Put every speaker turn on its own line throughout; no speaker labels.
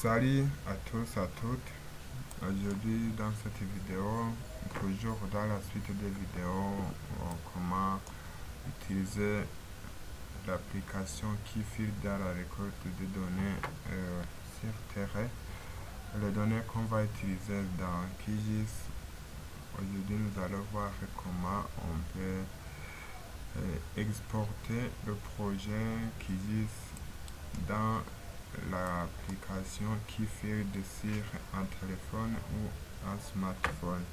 Salut à tous, à toutes. Aujourd'hui, dans cette vidéo, toujours dans la suite des vidéos, comment utiliser l'application qui filtre dans la récolte de données sur terrain. Les données qu'on va utiliser dans QGIS. Aujourd'hui, nous allons voir comment on peut exporter le projet QGIS dans l'application qui fait sur un téléphone ou un smartphone.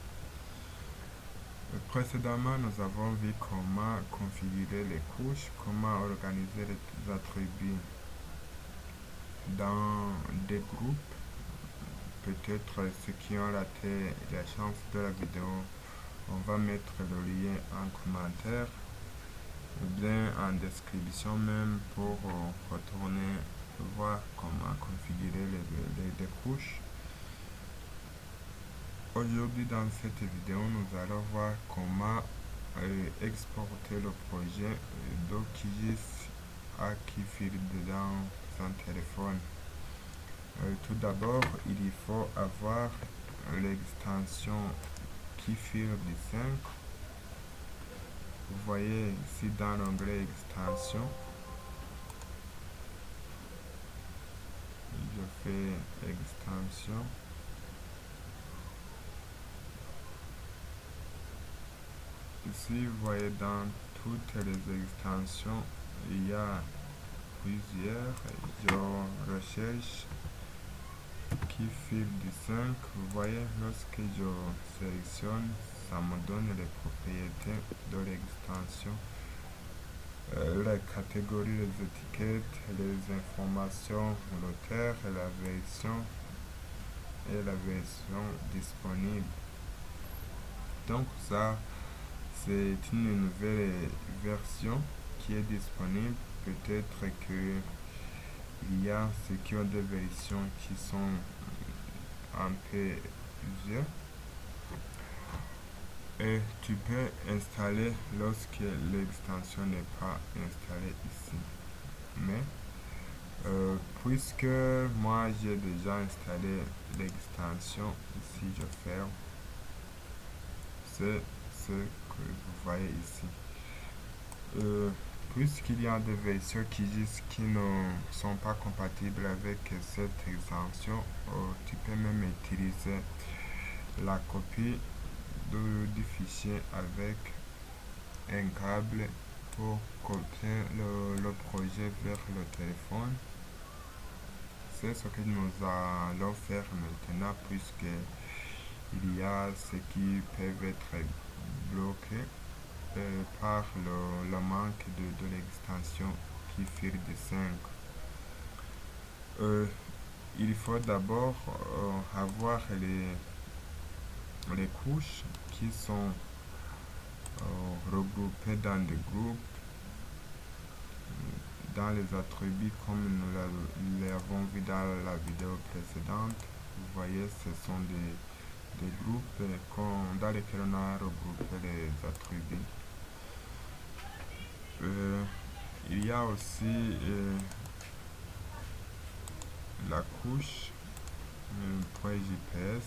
Précédemment, nous avons vu comment configurer les couches, comment organiser les attributs dans des groupes. Peut-être ceux qui ont raté la chance de la vidéo, on va mettre le lien en commentaire ou bien en description même pour retourner voir comment configurer les couches. Aujourd'hui, dans cette vidéo, nous allons voir comment exporter le projet d'OQGIS à Keyfield dans un téléphone. Tout d'abord, il faut avoir l'extension Keyfield 5. Vous voyez ici dans l'onglet extension. Je fais extension. Ici, vous voyez dans toutes les extensions, il y a plusieurs. Je recherche Keyfield 5. Vous voyez, lorsque je sélectionne, ça me donne les propriétés de l'extension, la catégorie, les étiquettes, les informations, l'auteur, la version et la version disponible. Donc ça, c'est une nouvelle version qui est disponible. Peut-être que il y a ceux qui ont des versions qui sont un peu vieux. Et tu peux installer lorsque l'extension n'est pas installée ici. Mais puisque moi j'ai déjà installé l'extension, ici je ferme. C'est ce que vous voyez ici. Puisqu'il y a des versions qui disent qu'ils ne sont pas compatibles avec cette extension, tu peux même utiliser la copie du fichier avec un câble pour copier le projet vers le téléphone. C'est ce que nous allons faire maintenant, puisque il y a ce qui peuvent être bloqués par le manque de l'extension Keyfield 5. Il faut d'abord avoir les couches qui sont regroupées dans des groupes, dans les attributs comme nous l'avons vu dans la vidéo précédente. Vous voyez, ce sont des groupes dans lesquels on a regroupé les attributs. Il y a aussi la couche point GPS.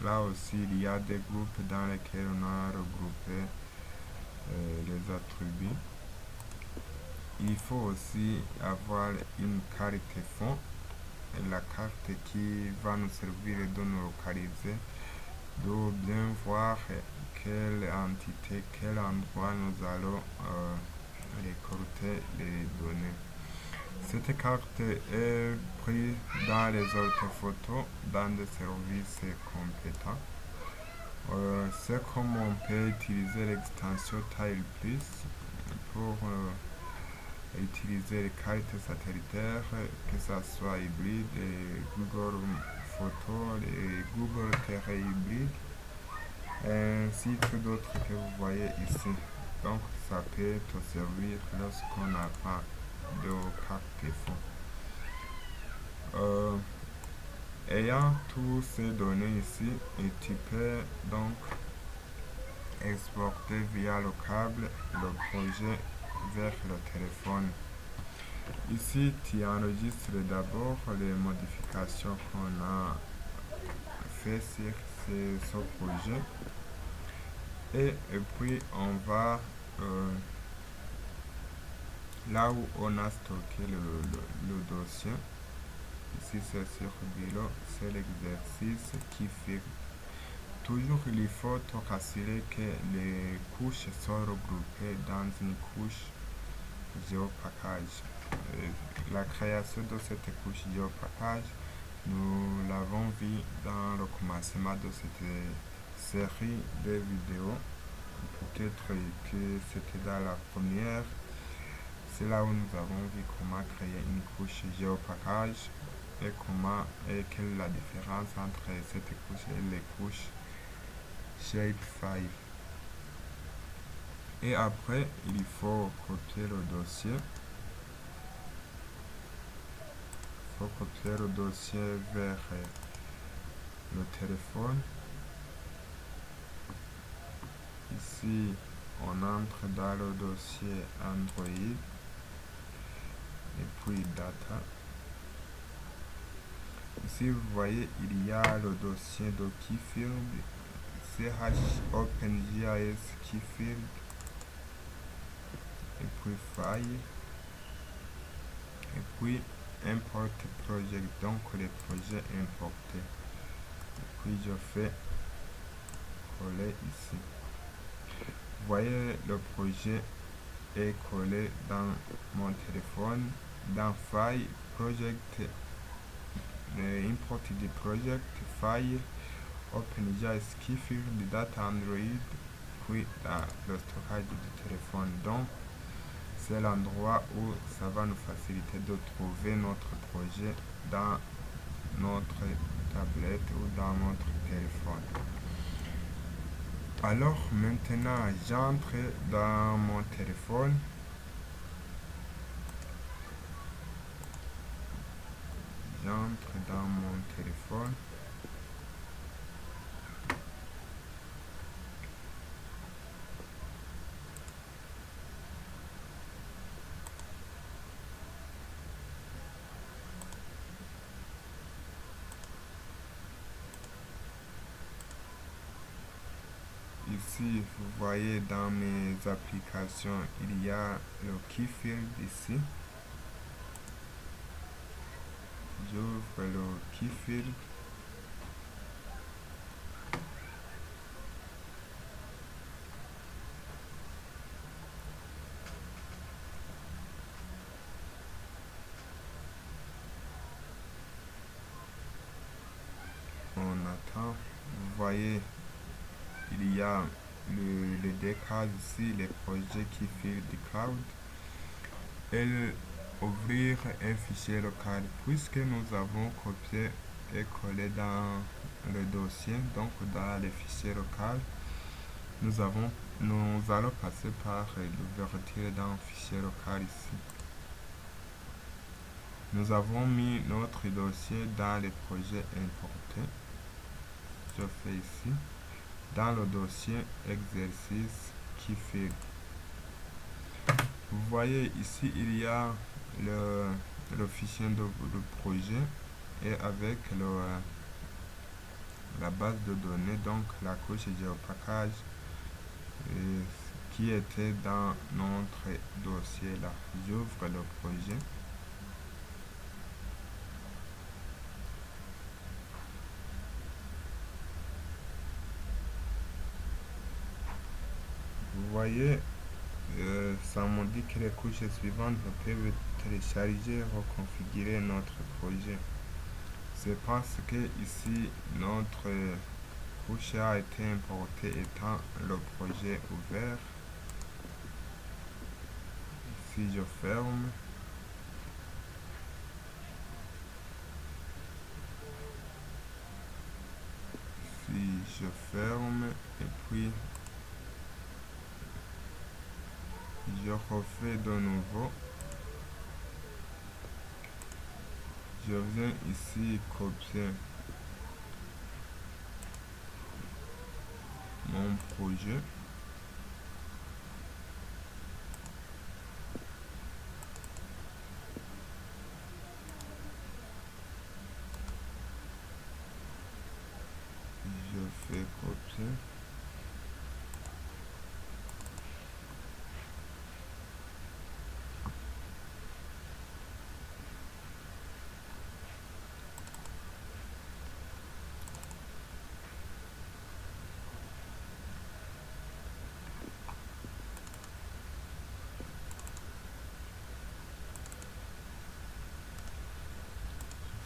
Là aussi, il y a des groupes dans lesquels on a regroupé les attributs. Il faut aussi avoir une carte fond, la carte qui va nous servir de nous localiser, de bien voir quelle entité, quel endroit nous allons récolter les données. Cette carte est prise dans les orthophotos, dans des services compétents. C'est comme on peut utiliser l'extension Tile Plus pour utiliser les cartes satellitaires, que ce soit hybride, Google Photos, et Google Terre hybride, ainsi que d'autres que vous voyez ici. Donc ça peut te servir lorsqu'on n'a pas de carte fond. Ayant tous ces données ici, et tu peux donc exporter via le câble le projet vers le téléphone. Ici, tu enregistres d'abord les modifications qu'on a fait sur ce projet. Et puis, on va là où on a stocké le dossier. Ici, c'est sur Bureau, c'est l'exercice qui fait. Toujours, il faut t'assurer que les couches sont regroupées dans une couche géopackage. La création de cette couche géopackage, nous l'avons vu dans le commencement de cette série de vidéos. Peut-être que c'était dans la première. C'est là où nous avons vu comment créer une couche géopackage et quelle est la différence entre cette couche et les couches shapefile. Et après, il faut copier le dossier. Vers le téléphone. Ici, on entre dans le dossier Android et puis Data. Ici, vous voyez, il y a le dossier de Keyfield, OpenGIS Keyfield, et puis File, et puis Import Project, donc les projets importés. Et puis je fais coller ici. Vous voyez, le projet est collé dans mon téléphone, dans File, Project, Import the Project, File, OpenGIS Keyfield, Data Android, puis le stockage du téléphone. Donc, c'est l'endroit où ça va nous faciliter de trouver notre projet dans notre tablette ou dans notre téléphone. Alors maintenant, j'entre dans mon téléphone. Ici, vous voyez dans mes applications, il y a le Keyfield ici. J'ouvre le Keyfield. On attend. Vous voyez, il y a le décalage ici, les projets Keyfield Cloud. Et ouvrir un fichier local, puisque nous avons copié et collé dans le dossier, donc dans les fichiers locaux, nous allons passer par l'ouverture d'un fichier local ici. Nous avons mis notre dossier dans les projets importés. Je fais ici, dans le dossier exercice qui fait. Vous voyez ici, il y a le fichier de projet et avec la base de données, donc la couche géopackage qui était dans notre dossier là. J'ouvre le projet. Vous voyez, ça me dit que les couches suivantes peuvent télécharger, reconfigurer notre projet. C'est parce que ici notre couche a été importée étant le projet ouvert. Si je ferme, et puis je refais de nouveau. Je viens ici copier mon projet.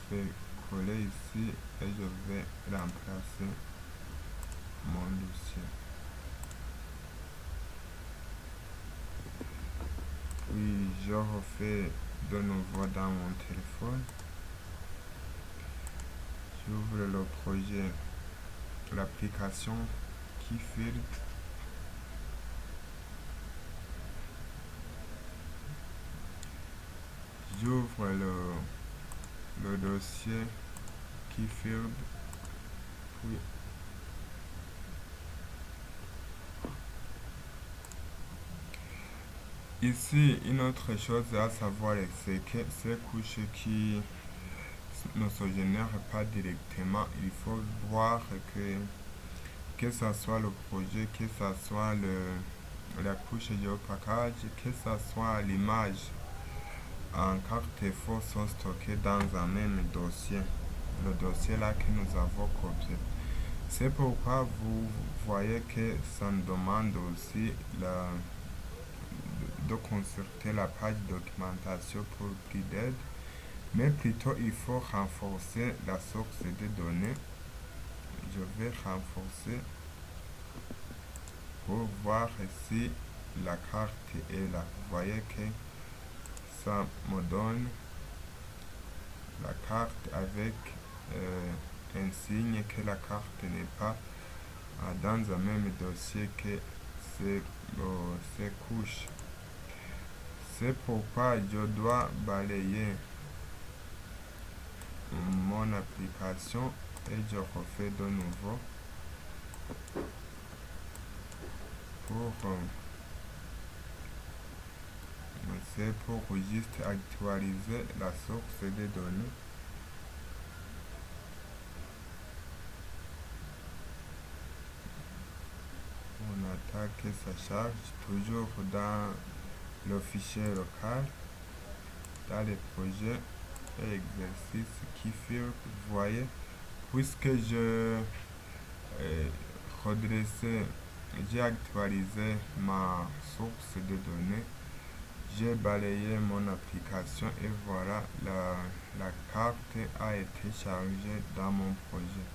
fais coller ici et je vais remplacer mon dossier. Puis je refais de nouveau dans mon téléphone. J'ouvre le projet, l'application Keyfield. J'ouvre le dossier Keyfield. Puis ici, une autre chose à savoir, c'est que ces couches qui ne se génèrent pas directement, il faut voir que ce soit le projet, que ce soit la couche géopackage, que ce soit l'image en carte FO sont stockées dans un même dossier, le dossier là que nous avons copié. C'est pourquoi vous voyez que ça nous demande aussi de consulter la page documentation pour plus d'aide, mais plutôt il faut renforcer la source de données. Je vais renforcer pour voir si la carte est là. Vous voyez que ça me donne la carte avec un signe que la carte n'est pas dans un même dossier que ces couches. C'est pourquoi je dois balayer mon application et je refais de nouveau c'est pour juste actualiser la source des données. On attend que ça charge, toujours dans le fichier local, dans les projets et exercices Keyfield. Vous voyez, puisque je redressé, j'ai actualisé ma source de données, j'ai balayé mon application et voilà, la carte a été chargée dans mon projet.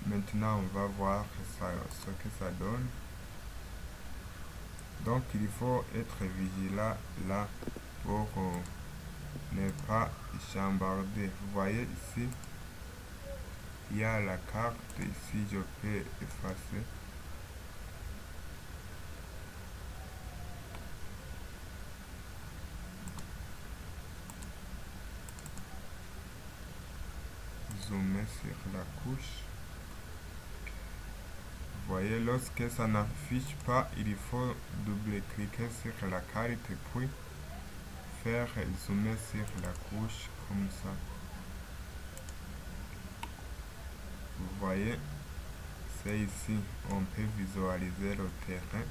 Maintenant, on va voir ce que ça donne. Donc, il faut être vigilant là pour ne pas chambarder. Vous voyez ici, il y a la carte. Ici, je peux effacer. Zoomer sur la couche. Vous voyez, lorsque ça n'affiche pas, il faut double-cliquer sur la carte puis faire zoomer sur la couche comme ça. Vous voyez, c'est ici, on peut visualiser le terrain.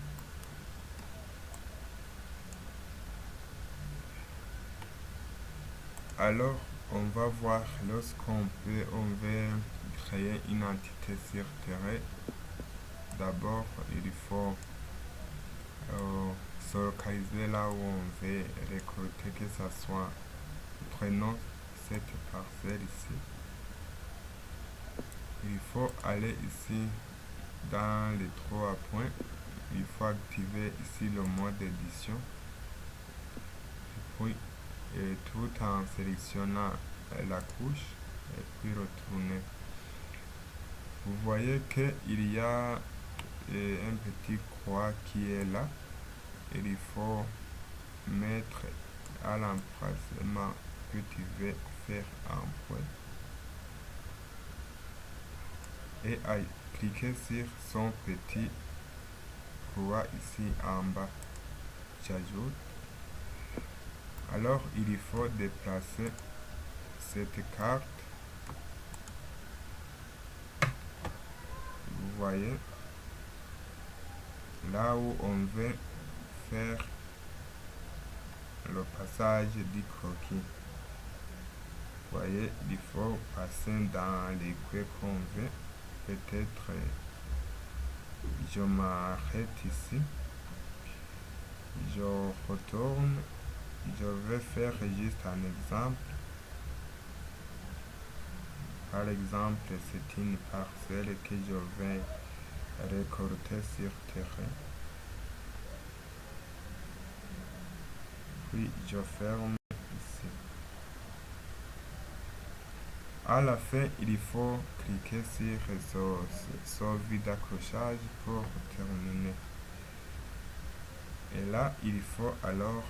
Alors, on va voir lorsqu'on veut créer une entité sur terrain. D'abord, il faut se localiser là où on veut recruter, que ce soit prenons cette parcelle ici. Il faut aller ici dans les trois points. Il faut activer ici le mode d'édition. Puis, tout en sélectionnant la couche et puis retourner. Vous voyez qu'il y a un petit croix qui est là. Il faut mettre à l'emplacement que tu veux faire un point et à cliquer sur son petit croix ici en bas. J'ajoute. Alors il faut déplacer cette carte. Vous voyez là où on veut faire le passage du croquis. Vous voyez, il faut passer dans les coins qu'on veut. Peut-être je m'arrête ici. Je retourne. Je vais faire juste un exemple. Par exemple, c'est une parcelle que je vais récolter sur terrain. Puis je ferme ici. À la fin, il faut cliquer sur sauver d'accrochage pour terminer. Et là, il faut alors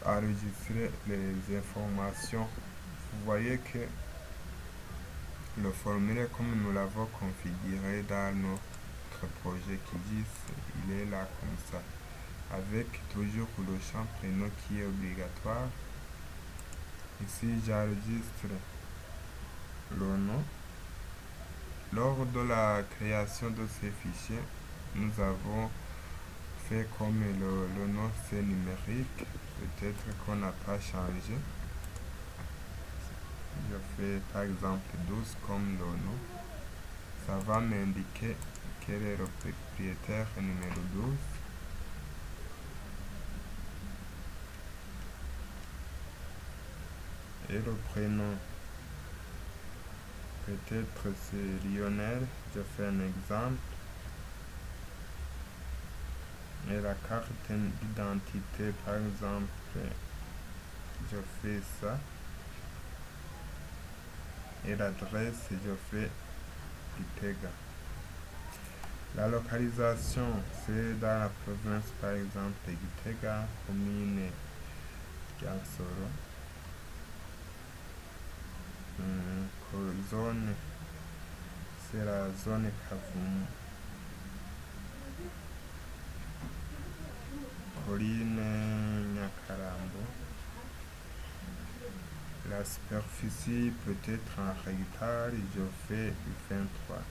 enregistrer les informations. Vous voyez que le formulaire, comme nous l'avons configuré dans notre projet qui dit, il est là comme ça, avec toujours le champ prénom qui est obligatoire. Ici, j'enregistre le nom. Lors de la création de ces fichiers, nous avons fait comme le nom c'est numérique. Peut-être qu'on n'a pas changé. Je fais par exemple 12 comme le nom. Ça va m'indiquer quel est le propriétaire numéro 12. Et le prénom, peut-être c'est Lionel. Je fais un exemple. Et la carte d'identité, par exemple, je fais ça. Et l'adresse, je fais Gitega. La localisation, c'est dans la province, par exemple, Gitega, commune Gansoro. Zone, c'est la zone Kavumu. Colline Nyakarambo. La superficie peut être en hectare, je fais 23.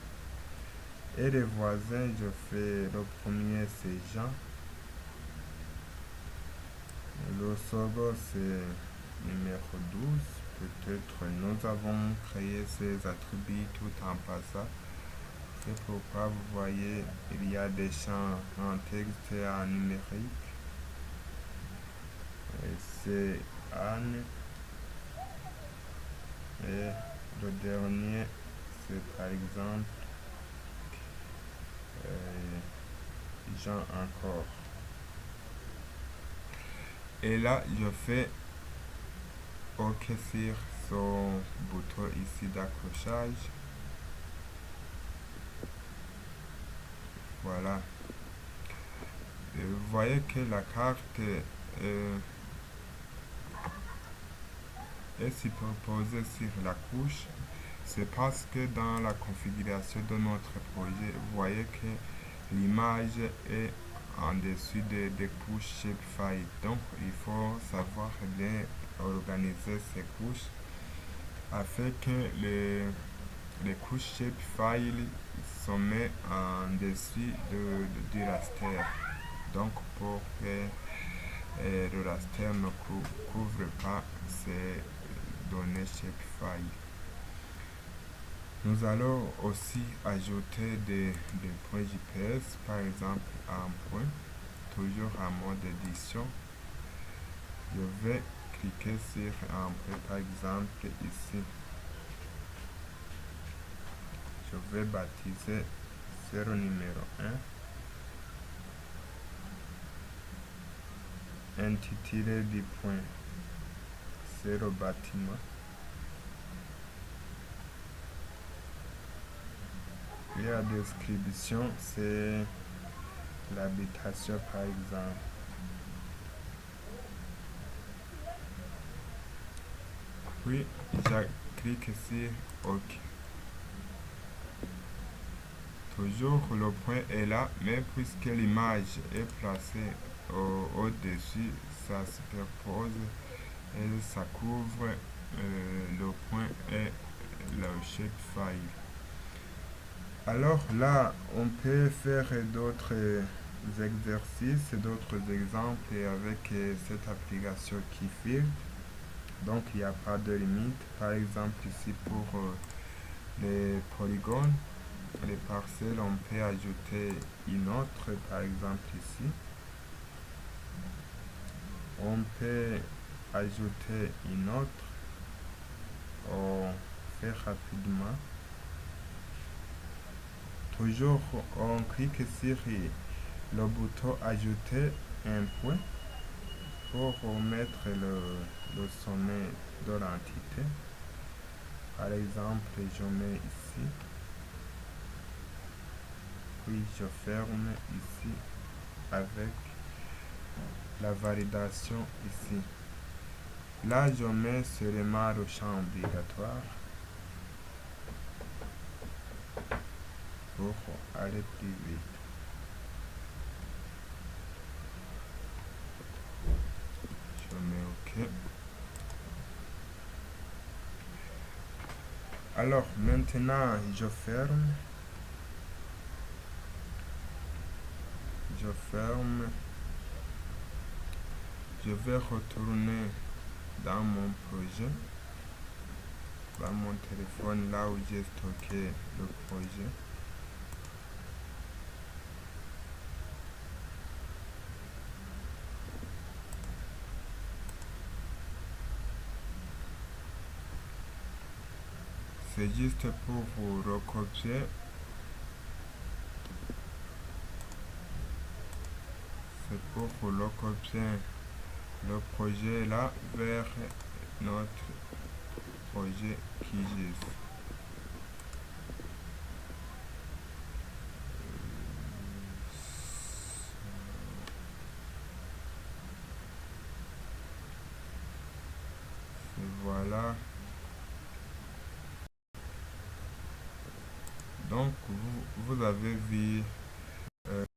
Et les voisins, je fais le premier, c'est Jean. Le second, c'est numéro 12. Peut-être nous avons créé ces attributs tout en passant. C'est pourquoi vous voyez, il y a des champs en texte et en numérique. C'est Anne. Et le dernier, c'est par exemple Jean encore. Et là, je fais OK sur son bouton ici d'accrochage. Voilà. Et vous voyez que la carte est superposée sur la couche. C'est parce que dans la configuration de notre projet, vous voyez que l'image est en dessus des couches shapefile. Donc, il faut savoir bien organiser ces couches afin que les couches shapefile sont mises en dessus du raster. Donc, pour que le raster ne couvre pas ces données shapefile. Nous allons aussi ajouter des points GPS, par exemple un point, toujours en mode édition. Je vais cliquer sur un point, par exemple ici. Je vais baptiser 0 numéro 1. Intitulé du point 0 bâtiment. Et la description, c'est l'habitation par exemple. Puis, je clique sur OK. Toujours le point est là, mais puisque l'image est placée au-dessus, ça superpose et ça couvre le point et le shapefile. Alors là, on peut faire d'autres exercices, d'autres exemples avec cette application qui filtre. Donc il n'y a pas de limite. Par exemple ici pour les polygones, les parcelles, on peut ajouter une autre, par exemple ici. On peut ajouter une autre. on fait rapidement. Toujours, on clique sur le bouton ajouter un point pour mettre le sommet de l'entité. Par exemple, je mets ici, puis je ferme ici avec la validation ici. Là, je mets seulement le champ obligatoire pour aller plus vite. Je mets OK. Alors, maintenant, je ferme. Je ferme. Je vais retourner dans mon projet, dans mon téléphone, là où j'ai stocké le projet. C'est juste pour vous recopier. C'est pour vous recopier le projet là vers notre projet QGIS. Voilà. Donc vous avez vu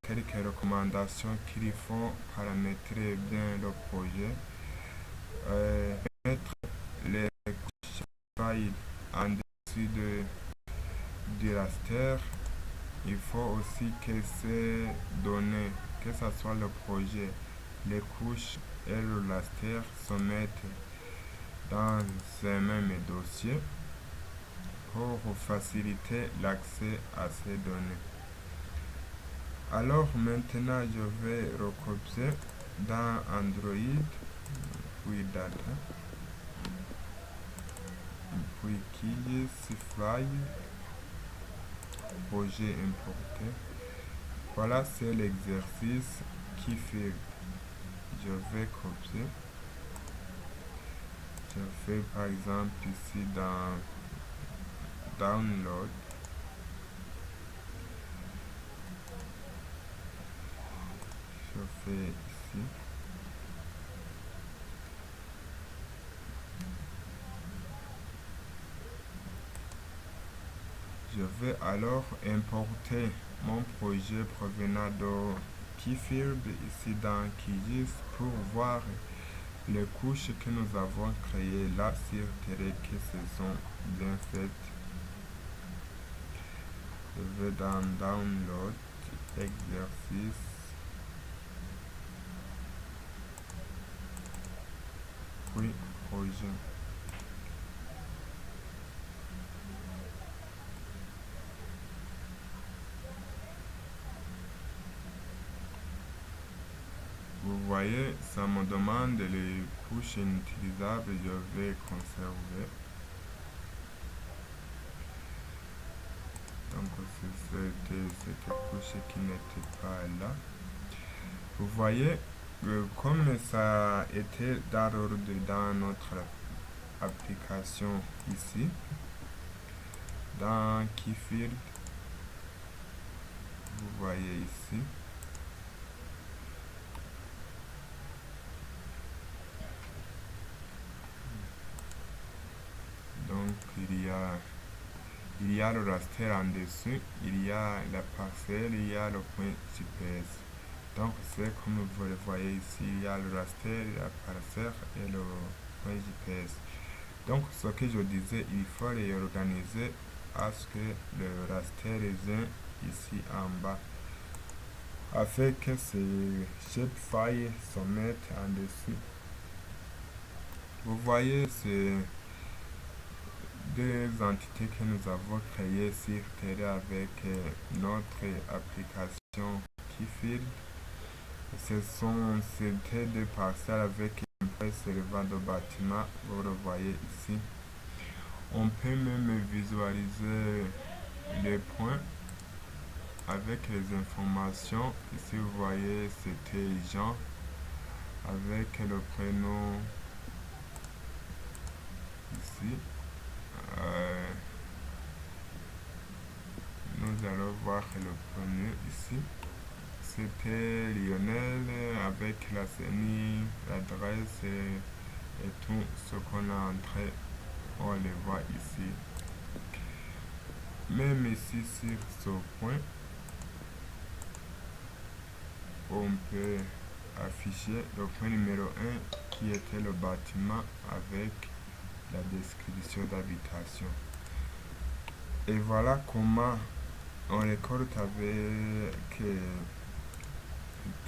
quelques recommandations qu'il faut paramétrer bien le projet. Mettre les files en dessus du raster. Il faut aussi que ces données, que ce soit le projet, les couches et le raster se mettent dans un même dossier pour faciliter l'accès à ces données. Alors maintenant, je vais recopier dans Android, puis Data, puis QGIS, Fly, projet importé. Voilà, c'est l'exercice qui fait. Je vais copier. Je fais par exemple ici dans Download. Je fais ici. Je vais alors importer mon projet provenant de Keyfield ici dans QGIS pour voir les couches que nous avons créées là sur Terre qui se sont bien faites. Je vais dans Download, exercice. Puis projet. Vous voyez, ça me demande les couches inutilisables, je vais conserver. Donc c'était cette couche qui n'était pas là. Vous voyez, comme ça était dans l'ordre dans notre application ici, dans Keyfield, vous voyez ici. Donc il y a le raster en dessous, il y a la parcelle, il y a le point GPS. Donc c'est comme vous le voyez ici, il y a le raster, la parcelle et le point GPS. Donc ce que je disais, il faut réorganiser à ce que le raster vient ici en bas, afin que ces shapefiles se mettent en dessous. Vous voyez, c'est des entités que nous avons créées sur Terre avec notre application Keyfield. C'était des parcelles avec un presse relevant de bâtiment, vous le voyez ici. On peut même visualiser les points avec les informations. Ici vous voyez c'était Jean avec le prénom ici. Euh, nous allons voir le premier ici. C'était Lionel avec la CENI, l'adresse et tout ce qu'on a entré. On le voit ici. Même ici sur ce point, on peut afficher le point numéro 1 qui était le bâtiment avec la description d'habitation. Et voilà comment on récolte avec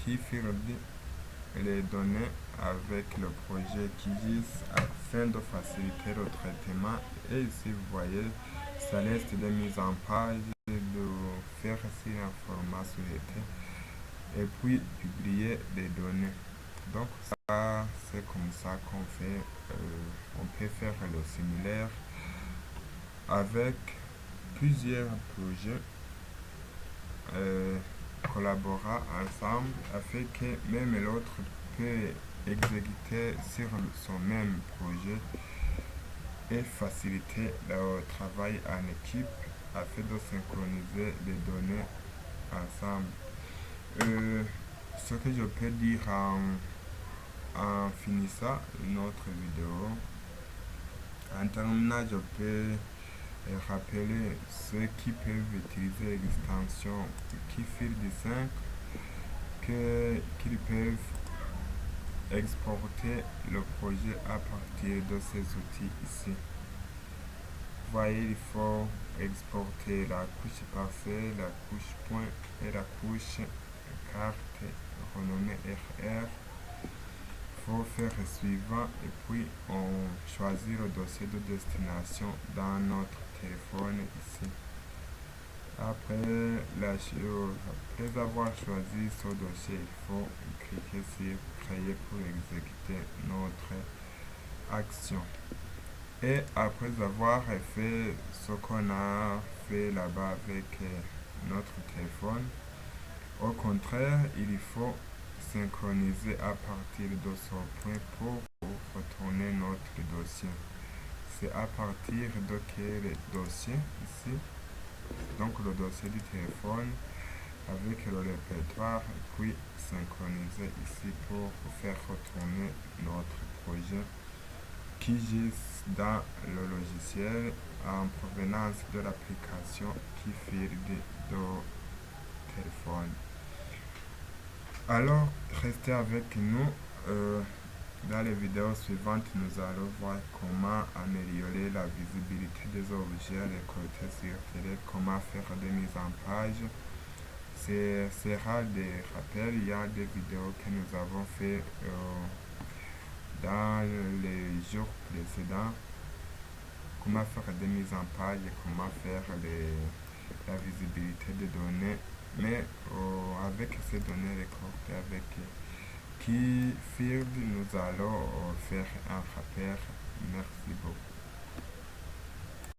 Keyfield les données avec le projet QGIS afin de faciliter le traitement. Et ici vous voyez, ça reste de mise en page, de faire si un format souhaité et puis publier les données. Donc ça c'est comme ça qu'on fait. On peut faire le similaire avec plusieurs projets, collaborer ensemble afin que même l'autre peut exécuter sur son même projet et faciliter le travail en équipe afin de synchroniser les données ensemble. Ce que je peux dire en finissant notre vidéo, en terminant, je peux rappeler ceux qui peuvent utiliser l'extension Keyfield 5 qu'ils peuvent exporter le projet à partir de ces outils ici. Vous voyez, il faut exporter la couche parcelle, la couche point et la couche carte renommée RR. Il faut faire le suivant et puis on choisit le dossier de destination dans notre téléphone ici. Après avoir choisi ce dossier, il faut cliquer sur créer pour exécuter notre action. Et après avoir fait ce qu'on a fait là-bas avec notre téléphone, au contraire, il faut synchroniser à partir de ce point pour retourner notre dossier. C'est à partir de quel dossier ici? Donc le dossier du téléphone avec le répertoire, puis synchroniser ici pour faire retourner notre projet QGIS dans le logiciel en provenance de l'application Keyfield de téléphone. Alors, restez avec nous. Dans les vidéos suivantes, nous allons voir comment améliorer la visibilité des objets récoltés sur télé, comment faire des mises en page. Ce sera des rappels. Il y a des vidéos que nous avons fait dans les jours précédents. Comment faire des mises en page, comment faire la visibilité des données. Mais avec ces données récoltées avec Keyfield, nous allons faire un rappel. Merci beaucoup.